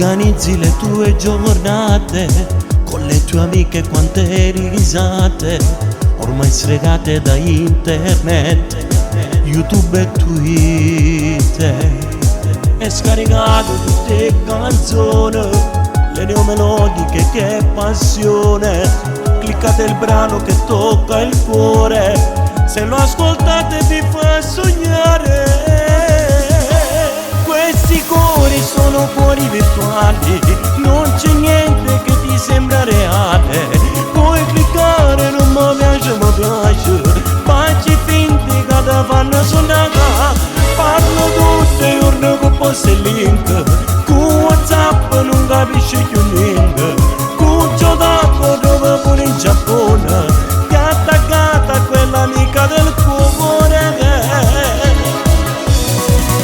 Organizzi le tue giornate con le tue amiche, quante risate ormai sfregate da internet, YouTube e Twitter. E scaricate tutte canzoni, le neomelodiche, che passione. Cliccate il brano che tocca il cuore, se lo ascoltate vi fa sognare. Questi cuori sono cuori virtuali, non c'è niente che ti sembra reale. Puoi cliccare, non mi piace, facci finti che ti fanno suonare. Parlo tutte i giorni con post e link, con WhatsApp non capisci più niente. Con Giotacco dove pure in Giappone, che è attaccata a quell'amica del cuore.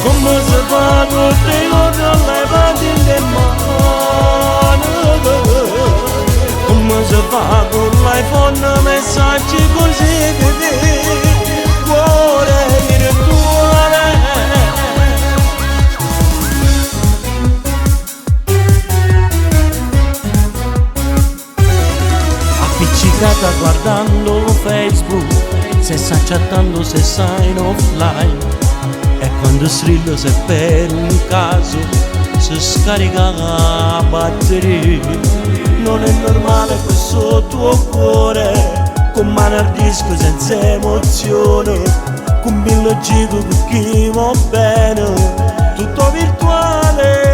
Come si fa tutti i giorni alle parti in mano? Come si fa con l'iPhone messaggi così che cuore virtuale? Appiccicata guardando Facebook, se sta chattando, se sta in offline. E quando strillo, se per un caso si scarica la batteria, non è normale questo tuo cuore, con mano al disco senza emozione, con biologico con chi va bene, tutto virtuale.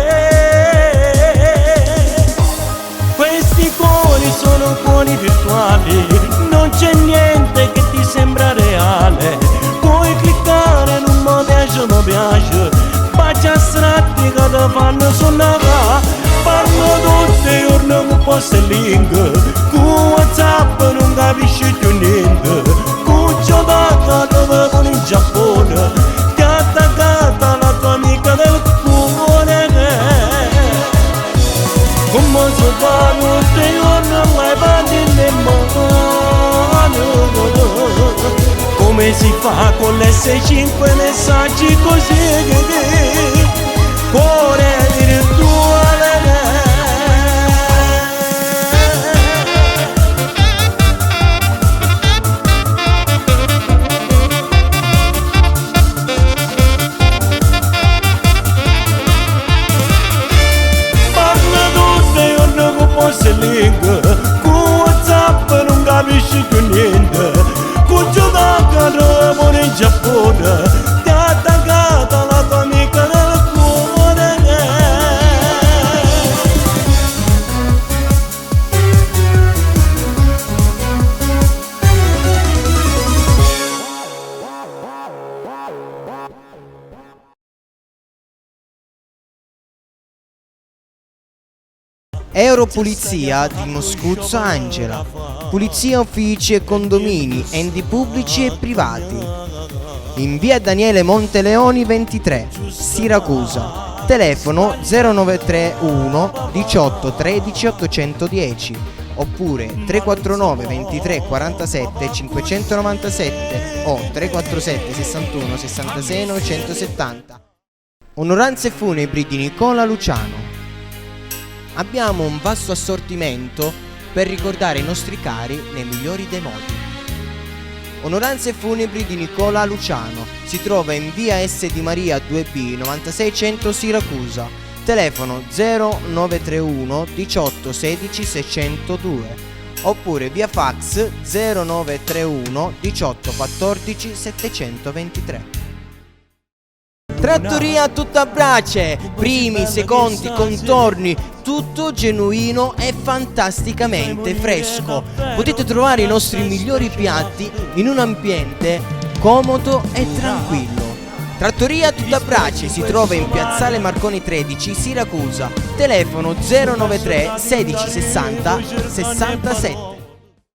Questi cuori sono cuori virtuali, non c'è niente che ti sembra reale. Puoi cliccare, non mi piace, baci astratti che ti fanno suonare. Parlo tutti i giorni con post e link, con WhatsApp non capisci più niente. Con Giotacco dove con in Giappone, che è attaccata la tua amica del cuore. Come si fa tutti i giorni alle parti in mano? Come si fa con l'S5 messaggi così che cuore virtuale? Parla tutti i giorni con post e link, con WhatsApp non capisci più niente. Con Giotacco dove in Giappone, ti ha attaccata la tua amica del cuore. Europulizia di Moscuzzo Angela. Pulizia uffici e condomini, enti pubblici e privati. In via Daniele Monteleoni 23, Siracusa. Telefono 0931 18 13 810 oppure 349 23 47 597 o 347 61 66 970. Onoranze funebri di Nicola Luciano. Abbiamo un vasto assortimento per ricordare i nostri cari nei migliori dei modi. Onoranze funebri di Nicola Luciano si trova in via S. Di Maria 2B 9600 Siracusa. Telefono 0931 18 16 602 oppure via fax 0931 18 14 723. Trattoria tutta brace, primi, secondi, contorni, tutto genuino e fantasticamente fresco. Potete trovare i nostri migliori piatti in un ambiente comodo e tranquillo. Trattoria tutta brace si trova in piazzale Marconi 13, Siracusa. Telefono 093 16 60 67.